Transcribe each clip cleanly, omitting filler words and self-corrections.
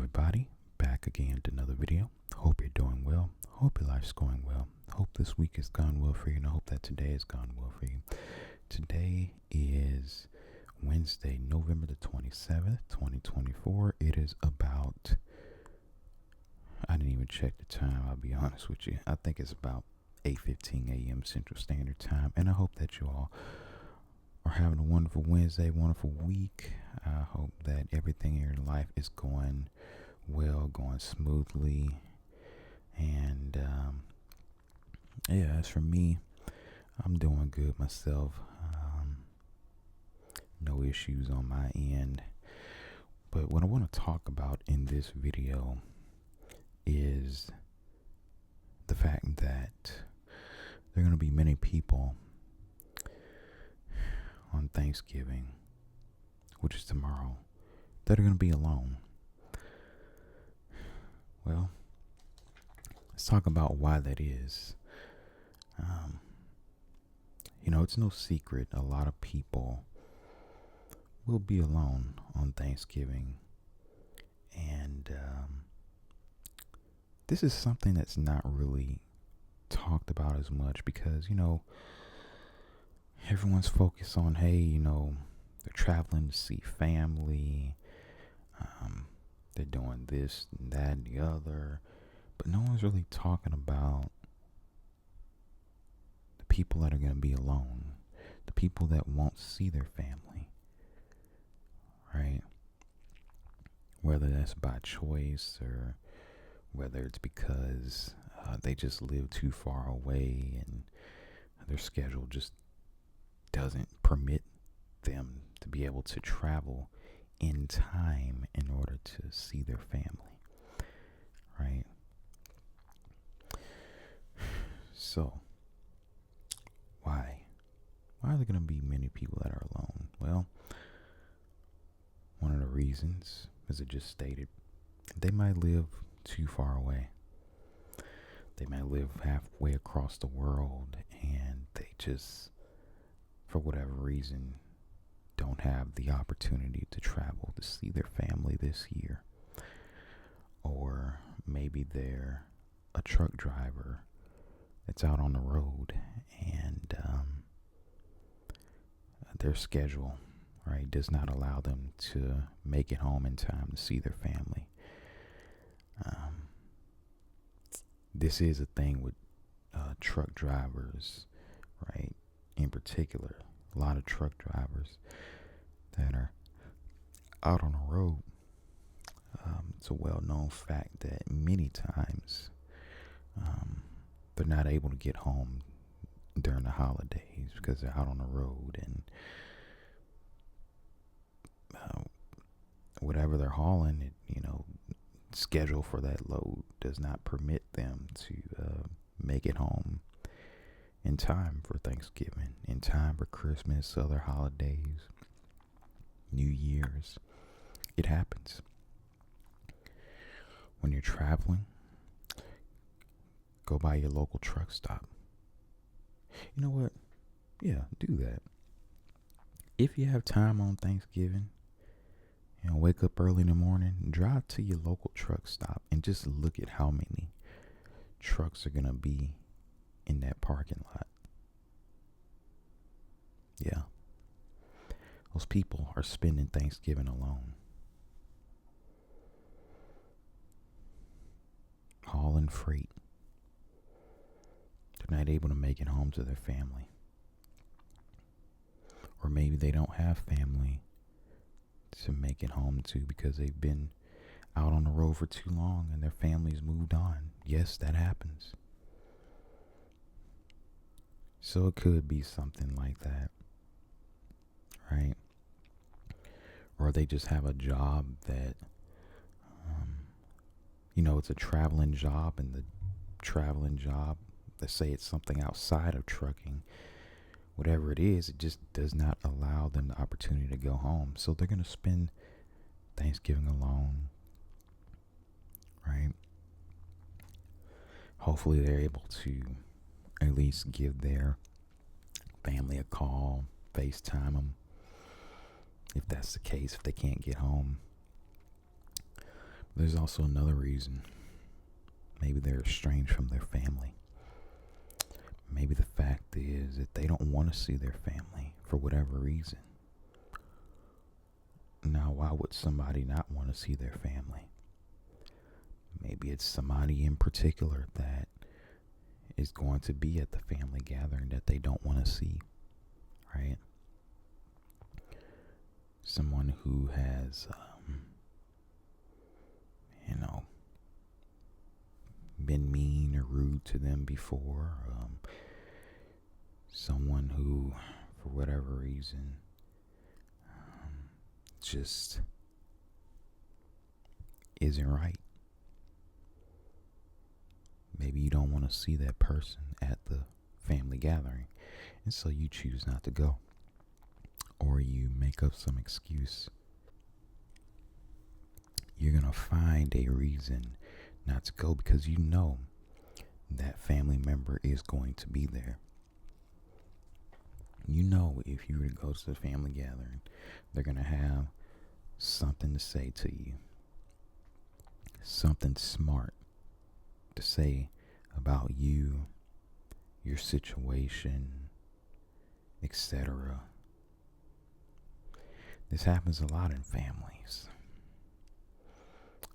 everybody, back again with another video. Hope you're doing well. Hope your life's going well. Hope this week has gone well for you, and I hope that today has gone well for you. Today is Wednesday, November the 27th, 2024. It is about, I didn't even check the time, I'll be honest with you. I think it's about 8:15 a.m. Central Standard Time, and I hope that you all are having a wonderful Wednesday, wonderful week. I hope that everything in your life is going well, going smoothly. And as for me, I'm doing good myself. No issues on my end. But what I want to talk about in this video is the fact that there are going to be many people on Thanksgiving, which is tomorrow, that are going to be alone. Well, let's talk about why that is. It's no secret a lot of people will be alone on Thanksgiving. And this is something that's not really talked about as much because, everyone's focused on, hey, they're traveling to see family. They're doing this and that and the other. But no one's really talking about the people that are going to be alone. The people that won't see their family. Right? Whether that's by choice or whether it's because they just live too far away and their schedule just doesn't permit them to be able to travel in time in order to see their family, right? So, why are there going to be many people that are alone? Well, one of the reasons, as it just stated, they might live too far away. They might live halfway across the world and they just, for whatever reason, don't have the opportunity to travel to see their family this year. Or maybe they're a truck driver that's out on the road and their schedule, right, does not allow them to make it home in time to see their family. This is a thing with truck drivers, right? In particular, a lot of truck drivers that are out on the road. It's a well-known fact that many times they're not able to get home during the holidays because they're out on the road, and whatever they're hauling, schedule for that load does not permit them to make it home in time for Thanksgiving, in time for Christmas, other holidays, New Year's. It happens. When you're traveling, go by your local truck stop. You know what? Yeah, do that. If you have time on Thanksgiving, wake up early in the morning, drive to your local truck stop and just look at how many trucks are going to be in that parking lot. Yeah. Those people are spending Thanksgiving alone. Hauling freight. They're not able to make it home to their family. Or maybe they don't have family to make it home to because they've been out on the road for too long and their family's moved on. Yes, that happens. So it could be something like that, right? Or they just have a job that, it's a traveling job, and the traveling job, let's say it's something outside of trucking, whatever it is, it just does not allow them the opportunity to go home. So they're going to spend Thanksgiving alone, right? Hopefully they're able to at least give their family a call, FaceTime them, if that's the case, if they can't get home. There's also another reason. Maybe they're estranged from their family. Maybe the fact is that they don't want to see their family for whatever reason. Now, why would somebody not want to see their family? Maybe it's somebody in particular that is going to be at the family gathering that they don't want to see, right? Someone who has, been mean or rude to them before. Someone who, for whatever reason, just isn't right. Maybe you don't want to see that person at the family gathering, and so you choose not to go. Or you make up some excuse. You're going to find a reason not to go because you know that family member is going to be there. You know if you were to go to the family gathering, they're going to have something to say to you. Something smart to say about you, your situation, etc. This happens a lot in families.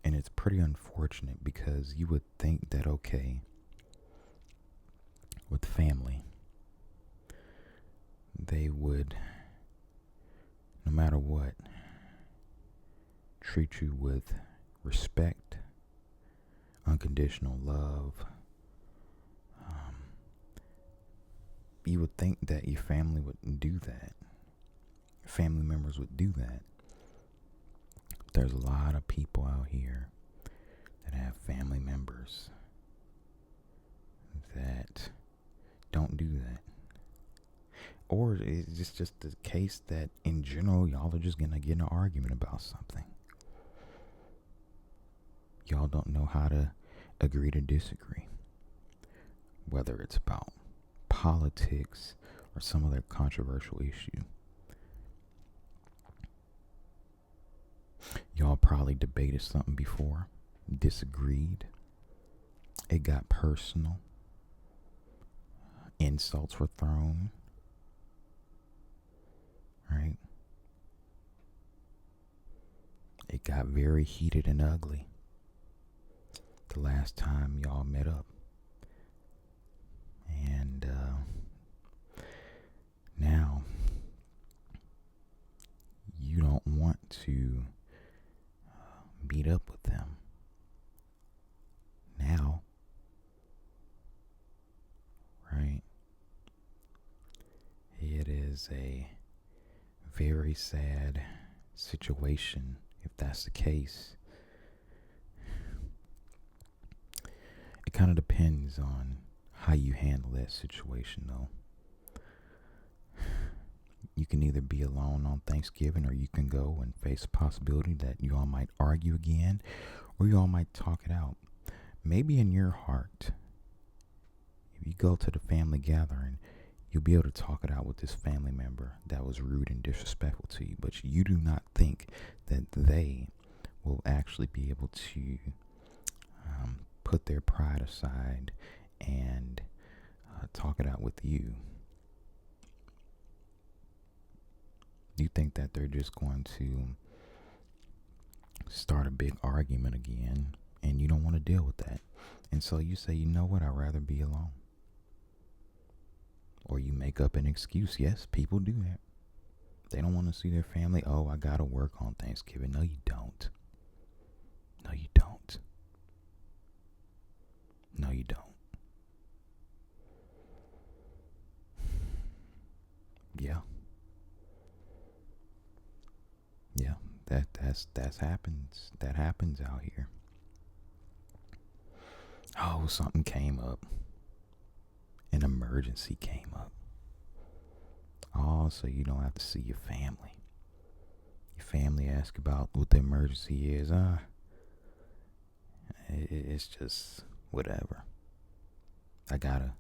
And it's pretty unfortunate because you would think that, okay, with family, they would, no matter what, treat you with respect, unconditional love. You would think that your family would do that. Family members would do that. There's a lot of people out here that have family members that don't do that. Or it's just the case that in general, y'all are just going to get in an argument about something. Y'all don't know how to agree to disagree. Whether it's about politics or some other controversial issue. Y'all probably debated something before, disagreed. It got personal. Insults were thrown. Right? It got very heated and ugly the last time y'all met up. And now you don't want to meet up with them. Now, right? It is a very sad situation if that's the case. It kind of depends on how you handle that situation, though. You can either be alone on Thanksgiving or you can go and face the possibility that you all might argue again or you all might talk it out. Maybe in your heart, if you go to the family gathering, you'll be able to talk it out with this family member that was rude and disrespectful to you, but you do not think that they will actually be able to put their pride aside and talk it out with you. You think that they're just going to start a big argument again, and you don't want to deal with that. And so you say, you know what, I'd rather be alone. Or you make up an excuse. Yes, people do that. They don't want to see their family. Oh, I got to work on Thanksgiving. No, you don't. No, you don't. No, you don't. Yeah. Yeah, that happens. That happens out here. Oh, something came up. An emergency came up. Oh, so you don't have to see your family. Your family asks about what the emergency is. It's just whatever. I gotta,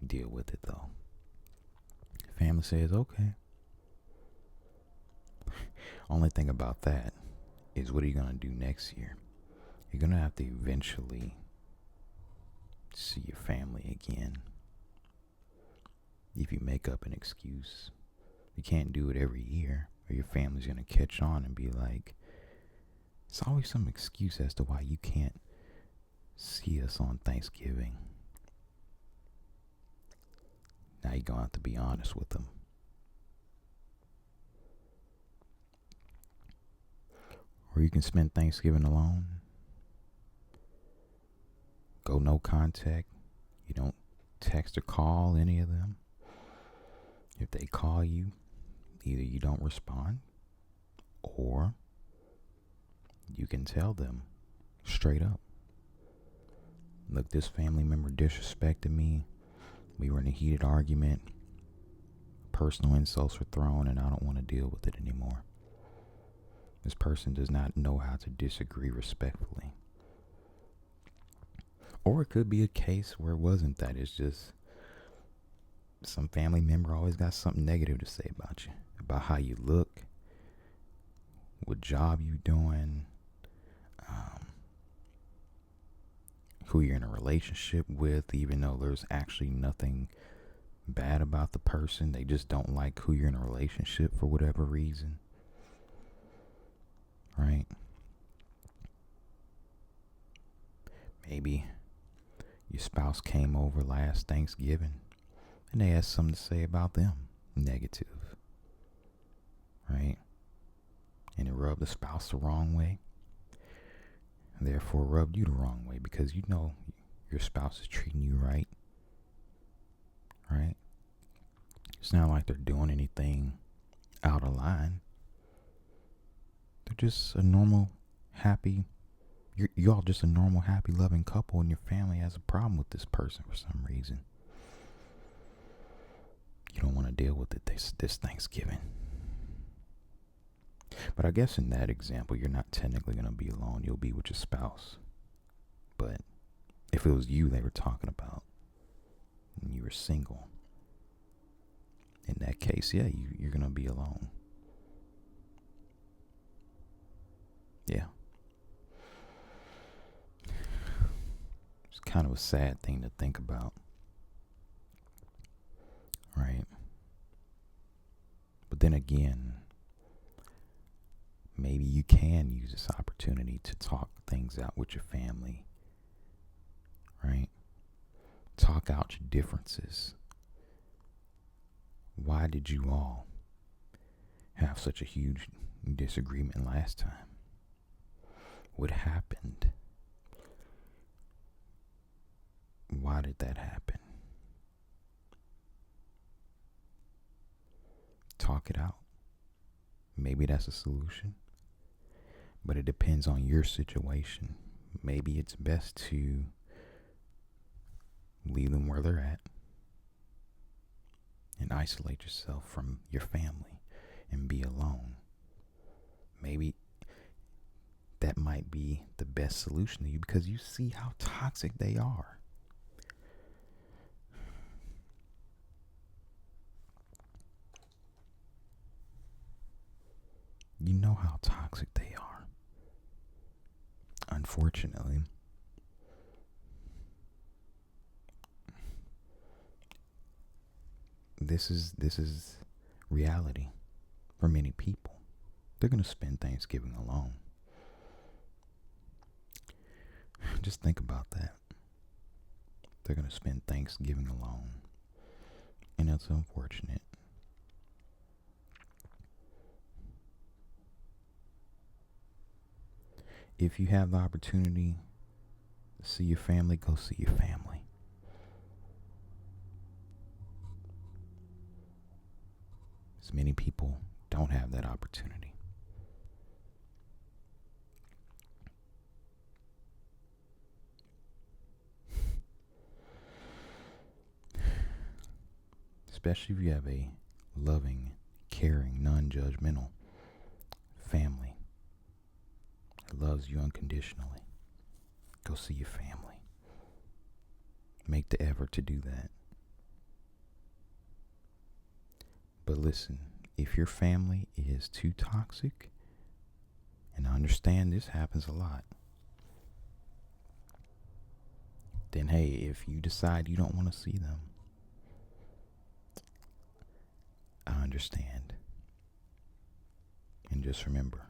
deal with it though. Family says, okay. Only thing about that is what are you going to do next year? You're going to have to eventually see your family again. If you make up an excuse, you can't do it every year, or your family's going to catch on and be like, it's always some excuse as to why you can't see us on Thanksgiving. Now you're going to have to be honest with them. Or you can spend Thanksgiving alone. Go no contact. You don't text or call any of them. If they call you, either you don't respond, or you can tell them straight up, look, this family member disrespected me. We were in a heated argument. Personal insults were thrown, and I don't want to deal with it anymore. This person does not know how to disagree respectfully. Or it could be a case where it wasn't that. It's just some family member always got something negative to say about you, about how you look, what job you doing, who you're in a relationship with, even though there's actually nothing bad about the person. They just don't like who you're in a relationship for whatever reason. Right? Maybe your spouse came over last Thanksgiving and they had something to say about them, negative. Right? And it rubbed the spouse the wrong way. Therefore rubbed you the wrong way because you know your spouse is treating you right. Right? It's not like they're doing anything out of line. They're just a normal, happy, y'all just a normal, happy, loving couple, and your family has a problem with this person for some reason. You don't want to deal with it this Thanksgiving. But I guess in that example, you're not technically going to be alone. You'll be with your spouse. But if it was you they were talking about, and you were single, in that case, yeah, you're going to be alone. Yeah. It's kind of a sad thing to think about. Right? But then again, maybe you can use this opportunity to talk things out with your family. Right? Talk out your differences. Why did you all have such a huge disagreement last time? What happened? Why did that happen? Talk it out. Maybe that's a solution. But it depends on your situation. Maybe it's best to leave them where they're at and isolate yourself from your family and be alone. Maybe that might be the best solution to you because you see how toxic they are. You know how toxic they are. Unfortunately, this is reality for many people. They're going to spend Thanksgiving alone. Just think about that. They're going to spend Thanksgiving alone. And that's unfortunate. If you have the opportunity to see your family, go see your family. As many people don't have that opportunity. Especially if you have a loving, caring, non-judgmental family that loves you unconditionally. Go see your family. Make the effort to do that. But listen, if your family is too toxic, and I understand understand this happens a lot. Then hey, if you decide you don't want to see them, I understand. And just remember,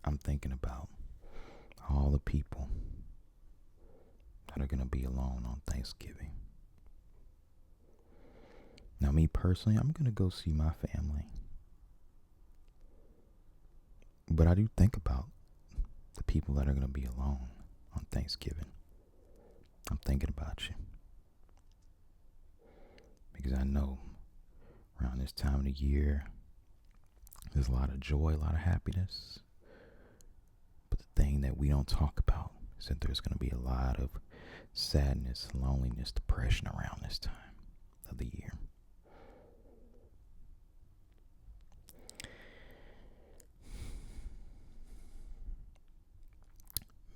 I'm thinking about all the people that are going to be alone on Thanksgiving. Now, me personally, I'm going to go see my family. But I do think about the people that are going to be alone on Thanksgiving. I'm thinking about you. Because I know around this time of the year, there's a lot of joy, a lot of happiness. But the thing that we don't talk about is that there's going to be a lot of sadness, loneliness, depression around this time of the year.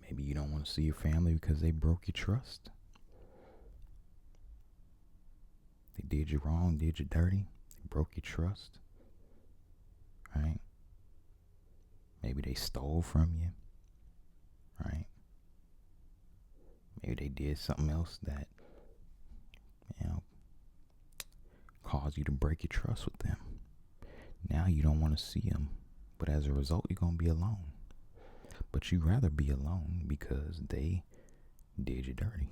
Maybe you don't want to see your family because they broke your trust. They did you wrong, did you dirty, they broke your trust. Right? Maybe they stole from you. Right? Maybe they did something else that, caused you to break your trust with them. Now you don't want to see them, but as a result, you're going to be alone. But you'd rather be alone because they did you dirty.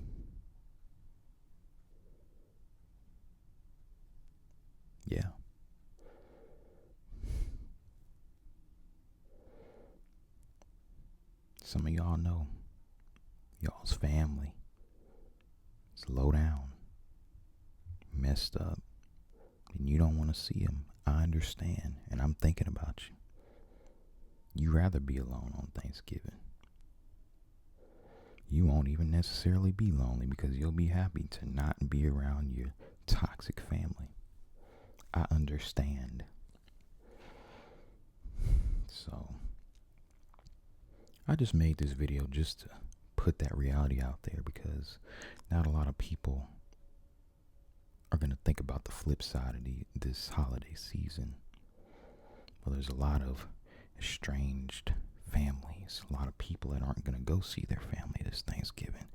Yeah. Some of y'all know y'all's family is low down, messed up, and you don't want to see them. I understand, and I'm thinking about you. You'd rather be alone on Thanksgiving. You won't even necessarily be lonely because you'll be happy to not be around your toxic family. I understand. So, I just made this video just to put that reality out there because not a lot of people are going to think about the flip side of this holiday season. Well, there's a lot of estranged families, a lot of people that aren't going to go see their family this Thanksgiving.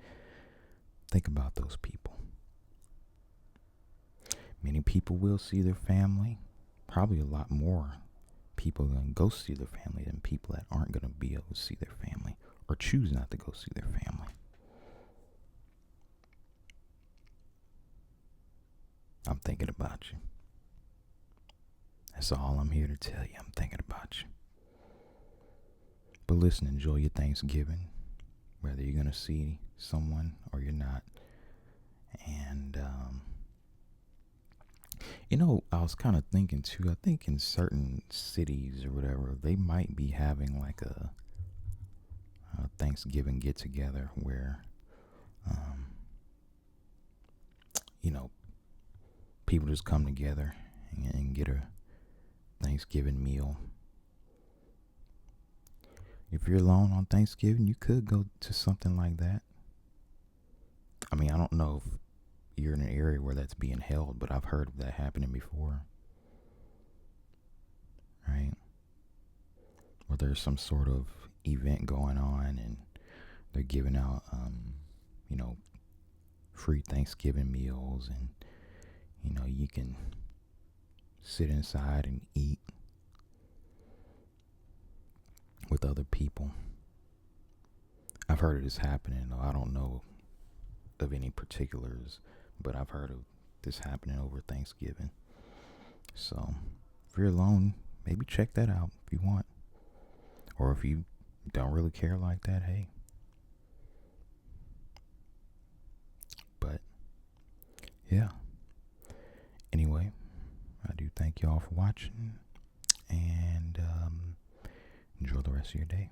Think about those people. Many people will see their family. Probably a lot more people are going to go see their family than people that aren't going to be able to see their family or choose not to go see their family. I'm thinking about you. That's all I'm here to tell you. I'm thinking about you. But listen, enjoy your Thanksgiving, whether you're going to see someone or you're not. And, I was kind of thinking too, I think in certain cities or whatever, they might be having like a Thanksgiving get together where, people just come together and get a Thanksgiving meal. If you're alone on Thanksgiving, you could go to something like that. I mean, I don't know if you're in an area where that's being held, but I've heard of that happening before. Right? Where there's some sort of event going on and they're giving out, free Thanksgiving meals and, you can sit inside and eat with other people. I've heard of this happening, though I don't know of any particulars, but I've heard of this happening over Thanksgiving. So, if you're alone, maybe check that out if you want. Or if you don't really care like that, hey. But, yeah. Anyway, I do thank y'all for watching, and enjoy the rest of your day.